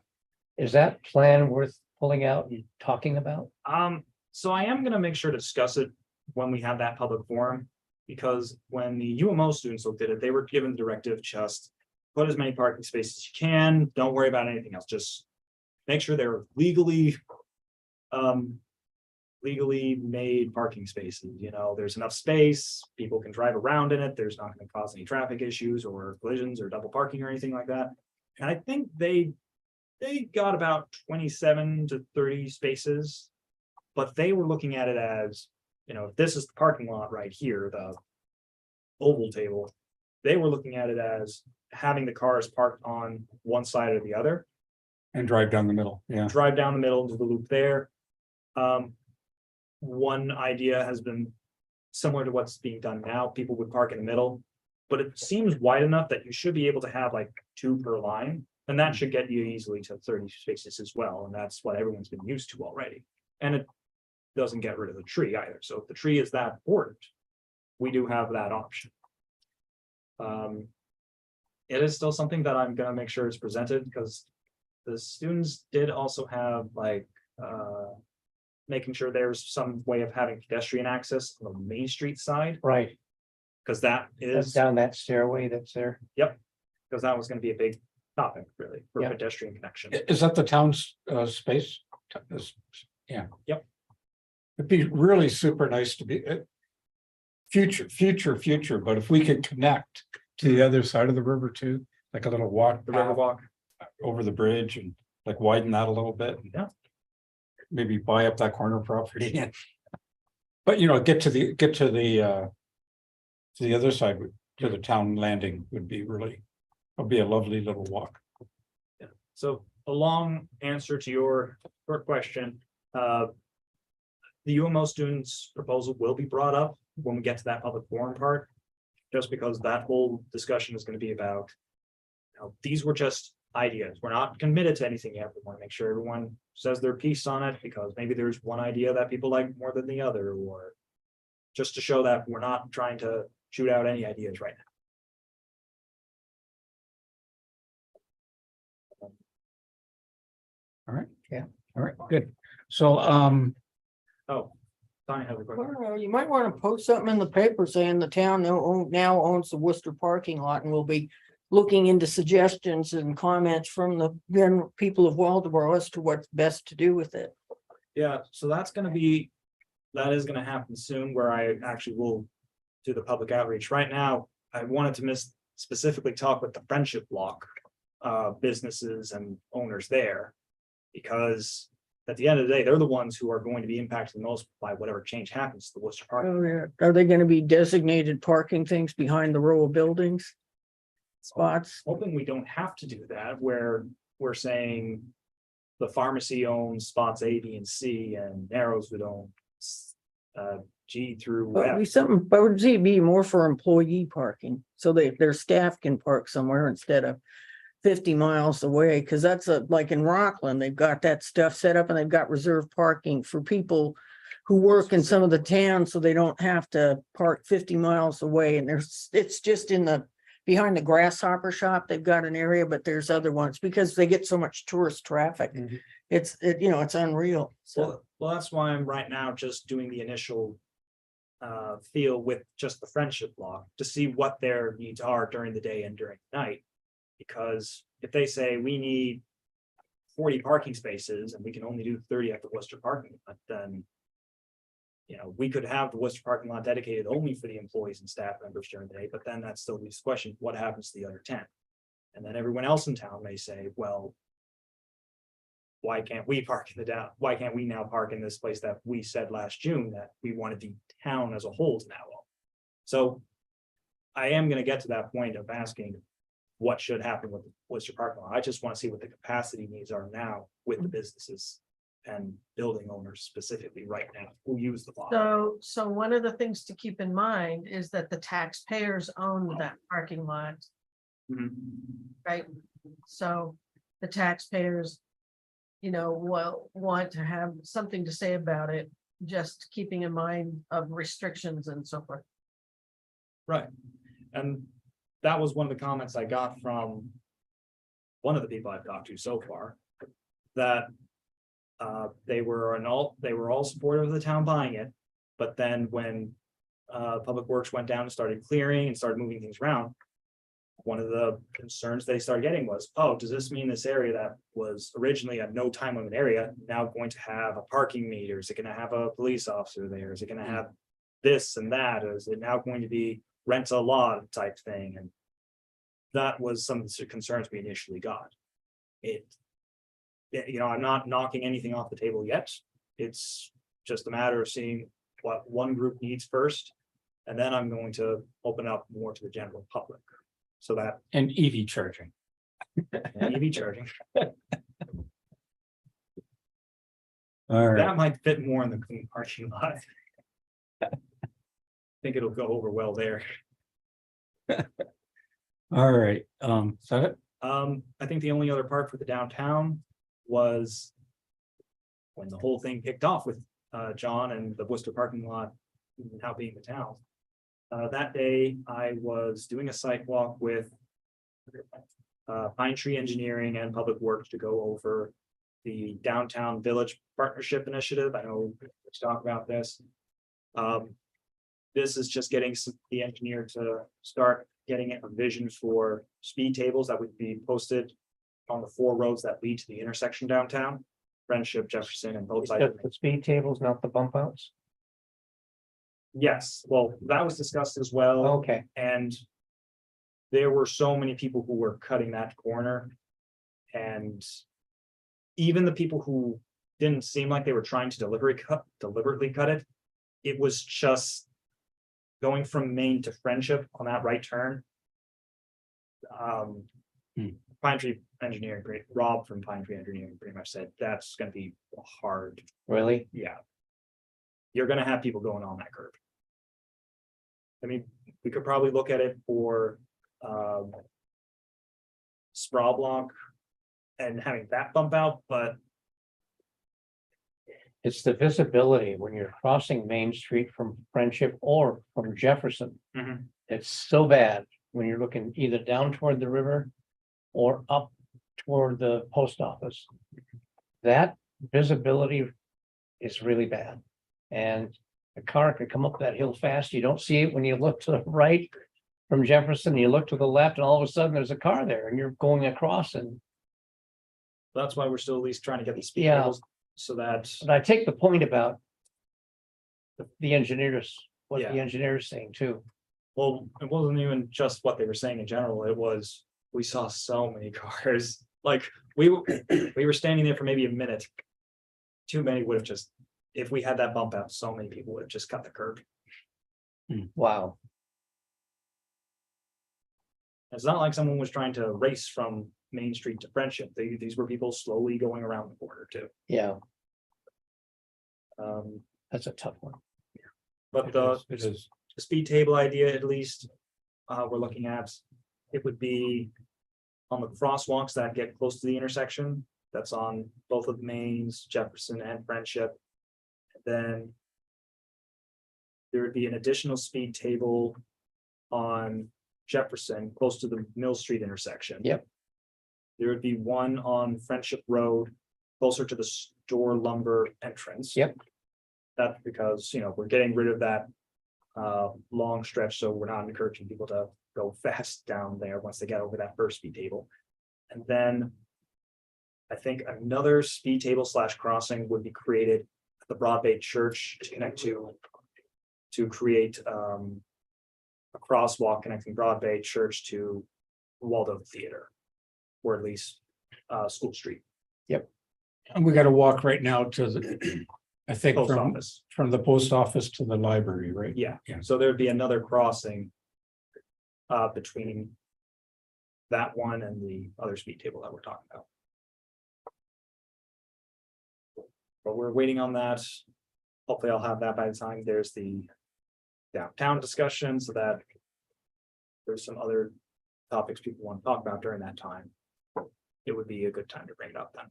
Is that plan worth pulling out and talking about? So I am gonna make sure to discuss it when we have that public forum. Because when the UMO students looked at it, they were given the directive, just put as many parking spaces as you can, don't worry about anything else, just make sure they're legally made parking spaces, you know, there's enough space, people can drive around in it, there's not gonna cause any traffic issues or collisions or double parking or anything like that. And I think they got about 27 to 30 spaces, but they were looking at it as, you know, if this is the parking lot right here, the oval table, they were looking at it as having the cars parked on one side or the other, And drive down the middle, yeah. drive down the middle into the loop there. One idea has been similar to what's being done now. People would park in the middle, but it seems wide enough that you should be able to have like 2 per line. And that should get you easily to 30 spaces as well. And that's what everyone's been used to already. And it doesn't get rid of the tree either. So if the tree is that important, we do have that option. It is still something that I'm gonna make sure is presented, because the students did also have like, making sure there's some way of having pedestrian access on the Main Street side, Right, because that that's is, down that stairway that's there. because that was gonna be a big topic really for Yeah. pedestrian connection. Is that the town's space? Yeah. Yep. It'd be really super nice to be future, but if we could connect to the other side of the river too, like a little walk. The Riverwalk, Over the bridge and like widen that a little bit. Yeah. Maybe buy up that corner property and. But you know, get to the other side, to the town landing would be a lovely little walk. so a long answer to your question. The UMO students' proposal will be brought up when we get to that public forum part. Just because that whole discussion is gonna be about. You know, these were just ideas. We're not committed to anything yet. We wanna make sure everyone says their piece on it, because maybe there's one idea that people like more than the other, or. Just to show that we're not trying to shoot out any ideas right now. All right, good. So, Oh, Tanya has a question. Well, you might want to post something in the paper saying the town now owns the Worcester parking lot and will be looking into suggestions and comments from the general people of Waldeboro as to what's best to do with it. Yeah, so that is gonna happen soon, where I actually will do the public outreach. Right now, I wanted to specifically talk with the Friendship Block. Businesses and owners there. Because at the end of the day, they're the ones who are going to be impacted the most by whatever change happens to the Worcester Park. Oh, yeah. Are they going to be designated parking things behind the row of buildings? Spots? Hoping we don't have to do that, where we're saying. The pharmacy owns spots A, B, and C, and Narrows would own. G through But F. be something, but would be more for employee parking, so their staff can park somewhere instead of 50 miles away, because that's like in Rockland, they've got that stuff set up and they've got reserved parking for people who work in some of the towns, so they don't have to park 50 miles away, and it's just behind the Grasshopper shop, they've got an area, but there's other ones, because they get so much tourist traffic. Mhm. It's unreal, so. Well, that's why I'm right now just doing the initial. Feel with just the Friendship Block to see what their needs are during the day and during the night. Because if they say we need 40 parking spaces and we can only do 30 at the Worcester parking lot, then. You know, we could have the Worcester parking lot dedicated only for the employees and staff members during the day, but then that still leaves the question, what happens to the other 10? And then everyone else in town may say, well. Why can't we park in the down? Why can't we now park in this place that we said last June that we wanted the town as a whole to now own? So. I am gonna get to that point of asking. What should happen with the Worcester parking lot? I just want to see what the capacity needs are now with the businesses. And building owners specifically right now who use the lot. So one of the things to keep in mind is that the taxpayers own that parking lot, Mhm. right? So the taxpayers, will want to have something to say about it, just keeping in mind of restrictions and so forth. Right, and that was one of the comments I got from one of the people I've talked to so far, that they were all supportive of the town buying it, but then when Public Works went down and started clearing and started moving things around, one of the concerns they started getting was, oh, does this mean this area that was originally a no time limit area now going to have a parking meter? Is it gonna have a police officer there? Is it gonna have this and that? Is it now going to be rent a lot type thing? And that was some of the concerns we initially got. I'm not knocking anything off the table yet. It's just a matter of seeing what one group needs first. And then I'm going to open up more to the general public. So that And EV charging. EV charging, All right, that might fit more in the clean parking lot. I think it'll go over well there. all right, is that it? I think the only other part for the downtown was when the whole thing kicked off with John and the Worcester parking lot now being the town. That day, I was doing a site walk with Pine Tree Engineering and Public Works to go over the Downtown Village Partnership Initiative. I know let's talk about this. This is just getting the engineer to start getting a vision for speed tables that would be posted on the 4 roads that lead to the intersection downtown, Friendship, Jefferson, and both sides. Just the speed tables, not the bump outs. Yes, well, that was discussed as well. Okay, And there were so many people who were cutting that corner. And even the people who didn't seem like they were trying to deliberately cut it, it was just going from Main to Friendship on that right turn. Pine Tree Engineering, great, Rob from Pine Tree Engineering pretty much said that's gonna be hard, really? yeah. You're gonna have people going on that curve. I mean, we could probably look at it for sprawl block and having that bump out, but It's the visibility when you're crossing Main Street from Friendship or from Jefferson. Mhm. It's so bad when you're looking either down toward the river or up toward the post office. That visibility is really bad. And a car could come up that hill fast. You don't see it when you look to the right from Jefferson, you look to the left, and all of a sudden there's a car there and you're going across. And that's why we're still at least trying to get the speed Yeah. tables so that, but I take the point about the engineers, what the Yeah. engineer's saying too. well, it wasn't even just what they were saying in general, it was, we saw so many cars. Like, we were standing there for maybe a minute. Too many would have just, if we had that bump out, so many people would have just cut the curb. Wow. It's not like someone was trying to race from Main Street to Friendship. These were people slowly going around the border too. Yeah, Um, that's a tough one. but It is. the speed table idea, at least, we're looking at, it would be on the crosswalks that get close to the intersection. That's on both of Mains, Jefferson and Friendship. Then there would be an additional speed table on Jefferson, close to the Mill Street intersection. Yep. There would be one on Friendship Road, closer to the Store Lumber entrance. Yep. That's because, we're getting rid of that long stretch, so we're not encouraging people to go fast down there once they get over that first speed table. And then I think another speed table / crossing would be created at the Broad Bay Church to connect to create a crosswalk connecting Broad Bay Church to Waldo Theater, or at least School Street. And we gotta walk right now to the, I think Post from office. the post office to the library, right? Yeah, Yeah. so there'd be another crossing between that one and the other speed table that we're talking about. But we're waiting on that. Hopefully I'll have that by the time there's the downtown discussion, so that there's some other topics people want to talk about during that time. It would be a good time to bring it up then.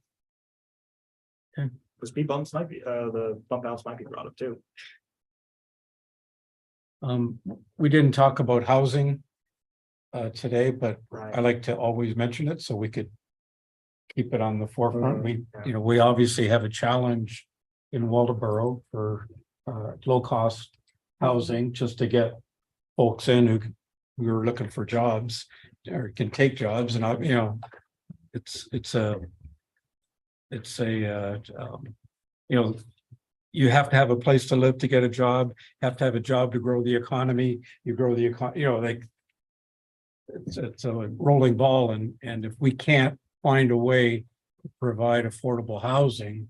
Okay. The speed bumps might be, the bump outs might be brought up too. We didn't talk about housing today, but I Right. like to always mention it so we could keep it on the forefront. We, Yeah. we obviously have a challenge in Waldeboro for low cost housing just to get folks in who are looking for jobs or can take jobs and it's a you have to have a place to live to get a job, have to have a job to grow the economy, you grow the like it's a rolling ball and if we can't find a way to provide affordable housing,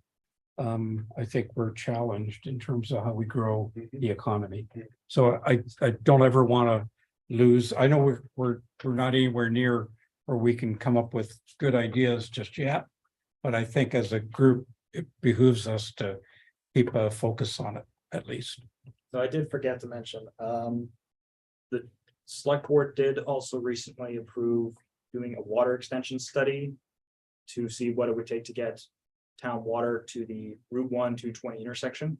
I think we're challenged in terms of how we grow the economy. So I don't ever want to lose. I know we're not anywhere near where we can come up with good ideas just yet. But I think as a group, it behooves us to keep a focus on it at least. So I did forget to mention, the select board did also recently approve doing a water extension study to see what it would take to get town water to the Route 1 220 intersection.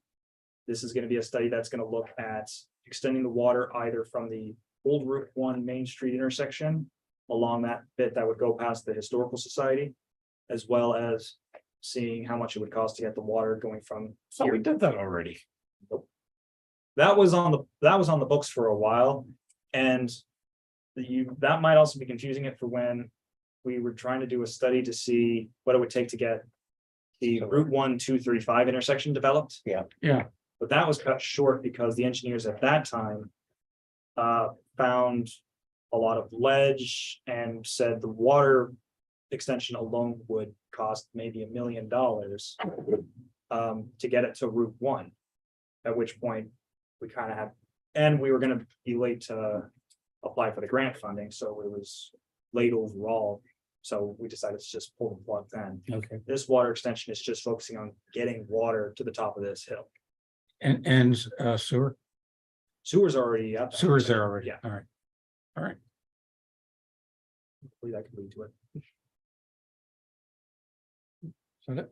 This is gonna be a study that's gonna look at extending the water either from the old Route 1 Main Street intersection along that bit that would go past the Historical Society, as well as seeing how much it would cost to get the water going from So we here. did that already. That was on the books for a while, and that might also be confusing it for when we were trying to do a study to see what it would take to get the Route 1 235 intersection developed. Yeah, But that was cut short because the engineers at that time found a lot of ledge and said the water extension alone would cost maybe $1 million to get it to Route 1. At which point we kind of had, and we were gonna be late to apply for the grant funding, so it was late overall. So we decided to just pull the plug then. okay. This water extension is just focusing on getting water to the top of this hill. And sewer, Sewer's already up. sewer's there already. Yeah. All right. All right. Hopefully that could lead to it. So that,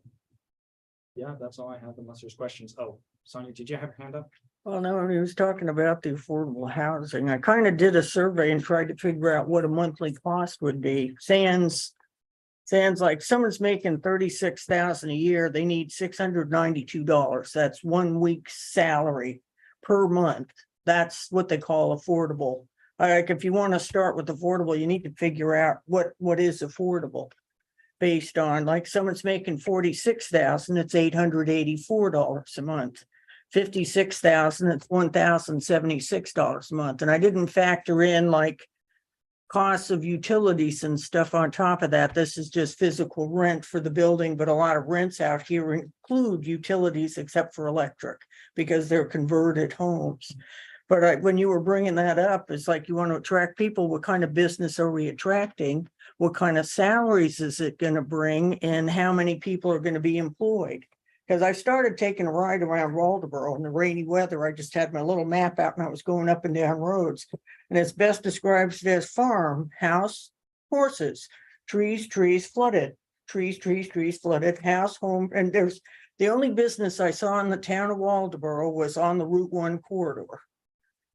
Yeah, that's all I have unless there's questions. Oh, Sonia, did you have your hand up? Well, no, when he was talking about the affordable housing, I kind of did a survey and tried to figure out what a monthly cost would be. Sounds like someone's making 36,000 a year, they need $692. That's 1 week's salary per month. That's what they call affordable. Like, if you want to start with affordable, you need to figure out what is affordable. Based on, like, someone's making 46,000, it's $884 a month. 56,000, it's $1,076 a month. And I didn't factor in like costs of utilities and stuff on top of that. This is just physical rent for the building, but a lot of rents out here include utilities except for electric because they're converted homes. But when you were bringing that up, it's like you want to attract people. What kind of business are we attracting? What kind of salaries is it going to bring? And how many people are going to be employed? Because I started taking a ride around Waldeboro in the rainy weather. I just had my little map out and I was going up and down roads. And it's best described as farm, house, horses, trees, flooded, trees, flooded, house, home. And there's the only business I saw in the town of Waldeboro was on the Route 1 corridor.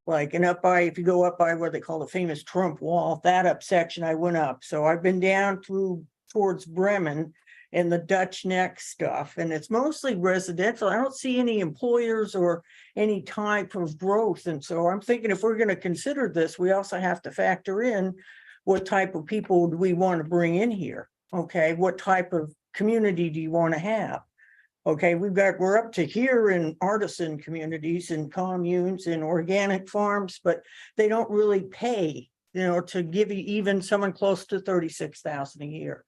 Like, and up by, if you go up by what they call the famous Trump Wall, that up section I went up. So I've been down through towards Bremen and the Dutch Neck stuff, and it's mostly residential. I don't see any employers or any type of growth. And so I'm thinking if we're going to consider this, we also have to factor in what type of people do we want to bring in here? Okay, what type of community do you want to have? Okay, we're up to here in artisan communities and communes and organic farms, but they don't really pay, to give you even someone close to 36,000 a year.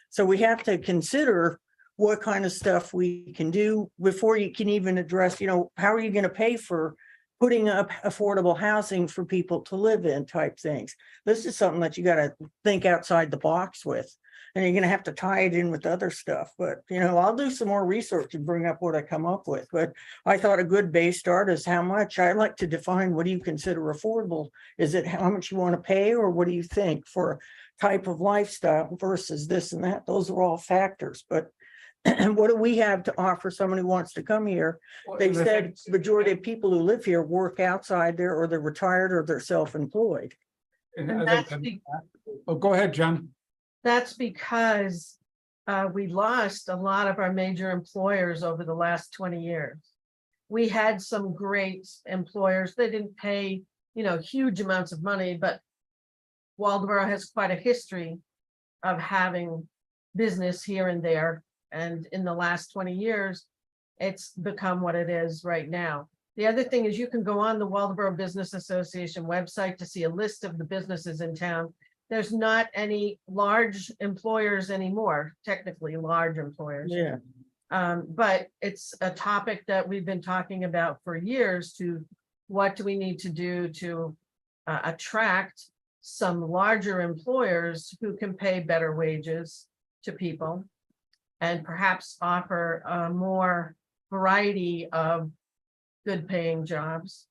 So we have to consider what kind of stuff we can do before you can even address, how are you going to pay for putting up affordable housing for people to live in type things. This is something that you got to think outside the box with. And you're going to have to tie it in with other stuff. But, I'll do some more research and bring up what I come up with. But I thought a good base start is how much. I like to define what do you consider affordable? Is it how much you want to pay, or what do you think for type of lifestyle versus this and that? Those are all factors. But what do we have to offer someone who wants to come here? They said majority of people who live here work outside there, or they're retired, or they're self-employed. And And I that's think- be- Oh, go ahead, Jen. That's because we lost a lot of our major employers over the last 20 years. We had some great employers. They didn't pay, huge amounts of money, but Waldeboro has quite a history of having business here and there. And in the last 20 years, it's become what it is right now. The other thing is you can go on the Waldeboro Business Association website to see a list of the businesses in town. There's not any large employers anymore, technically large employers. Yeah. But it's a topic that we've been talking about for years to what do we need to do to attract some larger employers who can pay better wages to people and perhaps offer a more variety of good paying jobs.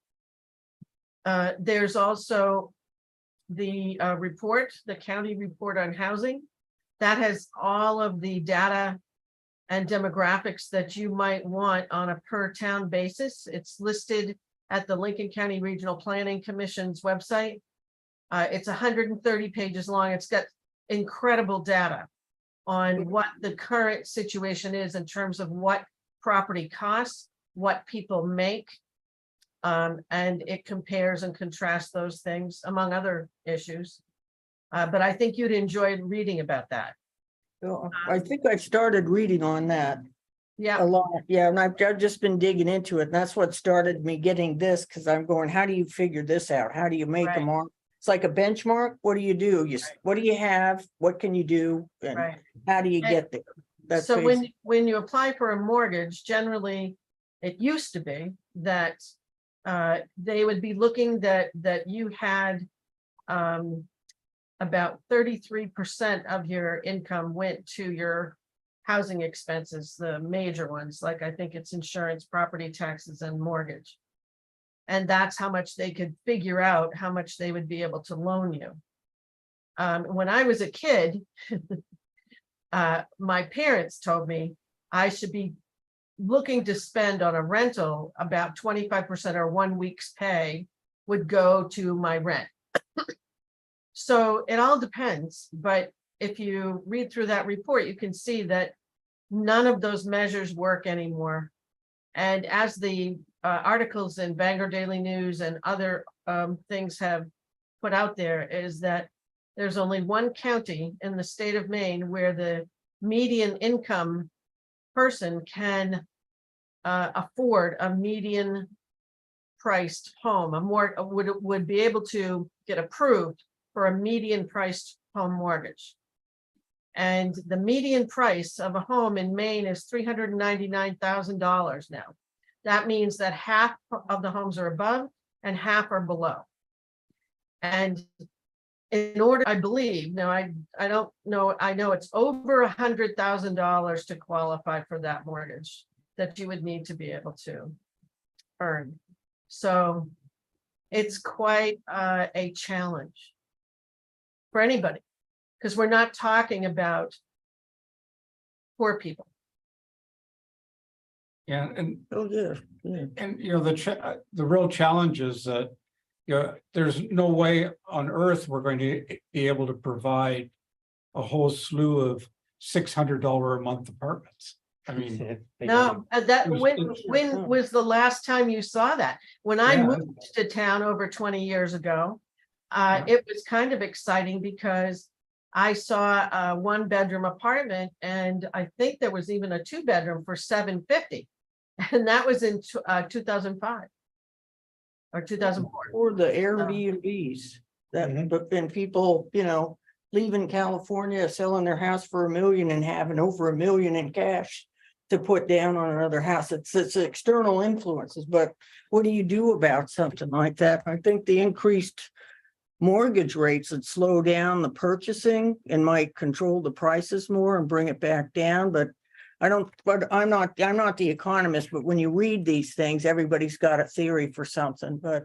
There's also the report, the county report on housing, that has all of the data and demographics that you might want on a per town basis. It's listed at the Lincoln County Regional Planning Commission's website. It's 130 pages long. It's got incredible data on what the current situation is in terms of what property costs, what people make. And it compares and contrasts those things among other issues. But I think you'd enjoy reading about that. Well, I think I started reading on that a Yeah, lot. Yeah, and I've just been digging into it. And that's what started me getting this, because I'm going, how do you figure this out? How do you make a Right. mark? It's like a benchmark. What do you do? What do you have? What can you do? And right. how do you And get there? That's So basic. when you apply for a mortgage, generally, it used to be that they would be looking that you had about 33% of your income went to your housing expenses, the major ones, like I think it's insurance, property taxes, and mortgage. And that's how much they could figure out how much they would be able to loan you. When I was a kid, my parents told me I should be looking to spend on a rental about 25% or 1 week's pay would go to my rent. So it all depends, but if you read through that report, you can see that none of those measures work anymore. And as the articles in Bangor Daily News and other things have put out there, is that there's only one county in the state of Maine where the median income person can afford a median priced home, would be able to get approved for a median priced home mortgage. And the median price of a home in Maine is $399,000 now. That means that half of the homes are above and half are below. And in order, I believe, now I don't know, I know it's over $100,000 to qualify for that mortgage that you would need to be able to earn. So it's quite a challenge for anybody, because we're not talking about poor people. Yeah, Oh, yeah, yeah. and the real challenge is that, there's no way on earth we're going to be able to provide a whole slew of $600 a month apartments. I mean, No, that, There's- when was the last time you saw that? When I Yeah. moved to town over 20 years ago, Yeah. it was kind of exciting because I saw a 1-bedroom apartment and I think there was even a 2-bedroom for $750. And that was in 2005 or 2004. Or the Airbnbs that, but then people, leaving California, selling their house for $1 million and having over $1 million in cash to put down on another house. It's external influences, but what do you do about something like that? I think the increased mortgage rates would slow down the purchasing and might control the prices more and bring it back down, but I'm not the economist, but when you read these things, everybody's got a theory for something, but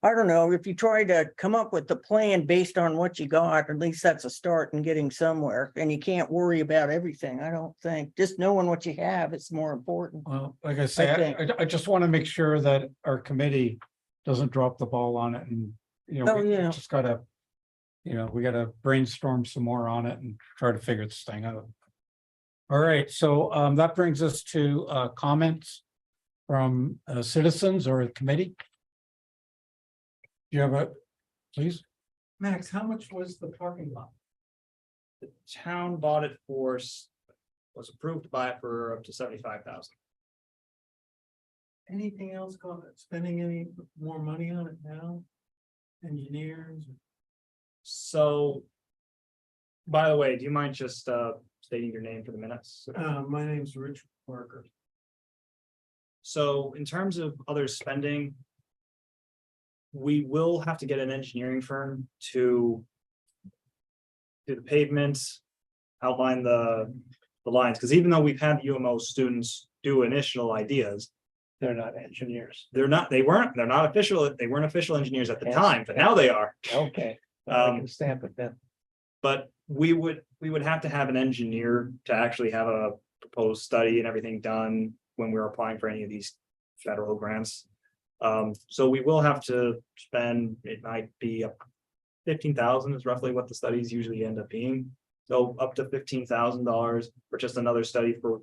I don't know, if you try to come up with the plan based on what you got, at least that's a start in getting somewhere, and you can't worry about everything, I don't think, just knowing what you have is more important. well, like I say, think. I just want to make sure that our committee doesn't drop the ball on it and, Oh, yeah. just gotta you know, we gotta brainstorm some more on it and try to figure this thing out. All right, so that brings us to comments from citizens or a committee. Do you have a, please? Max, how much was the parking lot? The town bought it for, was approved to buy it for up to 75,000. Anything else going, spending any more money on it now? Engineers? So. By the way, do you mind just stating your name for the minutes? My name's Rich Parker. So in terms of other spending. We will have to get an engineering firm to. Do the pavements, outline the lines, because even though we've had UMO students do initial ideas. They're not engineers. They're not official, they weren't official engineers at the time, but now they are. Okay. I can stamp it then. But we would have to have an engineer to actually have a proposed study and everything done when we're applying for any of these federal grants. So we will have to spend, it might be up 15,000 is roughly what the studies usually end up being. So up to $15,000 for just another study for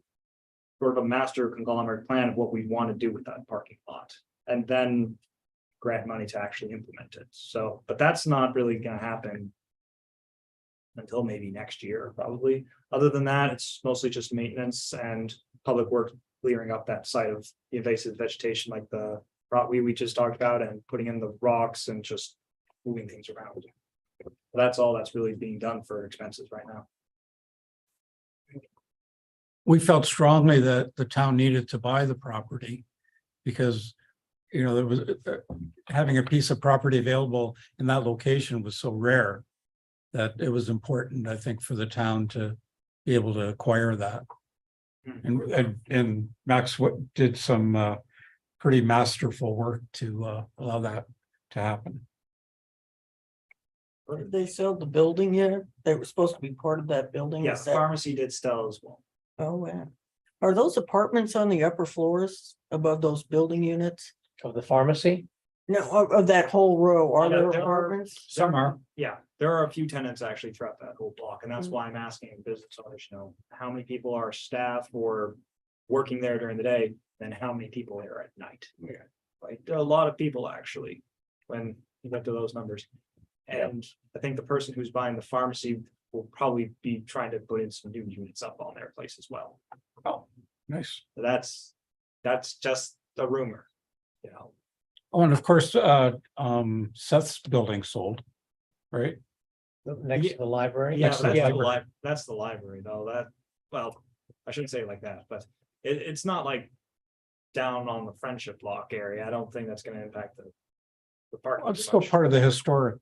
sort of a master conglomerate plan of what we want to do with that parking lot. And then grant money to actually implement it. So, but that's not really gonna happen until maybe next year, probably. Other than that, it's mostly just maintenance and public work clearing up that site of the invasive vegetation like the rock we just talked about and putting in the rocks and just moving things around. That's all that's really being done for expenses right now. We felt strongly that the town needed to buy the property because, you know, there was having a piece of property available in that location was so rare that it was important, I think, for the town to be able to acquire that. And Max did some pretty masterful work to allow that to happen. Did they sell the building yet? They were supposed to be part of that building. Yes, Is that- pharmacy did sell as well. Oh, wow. Are those apartments on the upper floors above those building units? Of the pharmacy? No, of that whole row, are Yeah, there there are- apartments? Some are. Yeah, there are a few tenants actually throughout that whole block, and that's Mm. why I'm asking business owners, you know, how many people are staff or working there during the day, and how many people are at night? Yeah. Like, there are a lot of people actually, when you get to those numbers. And I think the person who's buying the pharmacy will probably be trying to put in some new units up on their place as well. Oh, nice. So that's just a rumor, you know. Oh, and of course, Seth's building sold, right? Next to the library? Yeah, Next but to the that's the library. that's the library though, well, I shouldn't say it like that, but it's not like. Down on the Friendship Block area, I don't think that's gonna impact the parking. Well, it's too still much. part of the historic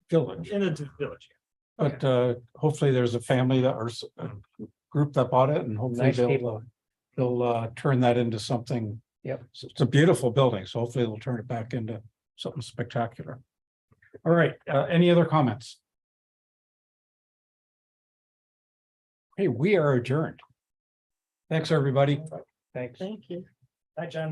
village, In the village. but hopefully there's a family that or a group that bought it and hopefully Nice people. they'll turn that into something. Yep. It's a beautiful building, so hopefully they'll turn it back into something spectacular. All right, any other comments? Hey, we are adjourned. Thanks, everybody. Thanks. Thank you. Hi, Jen.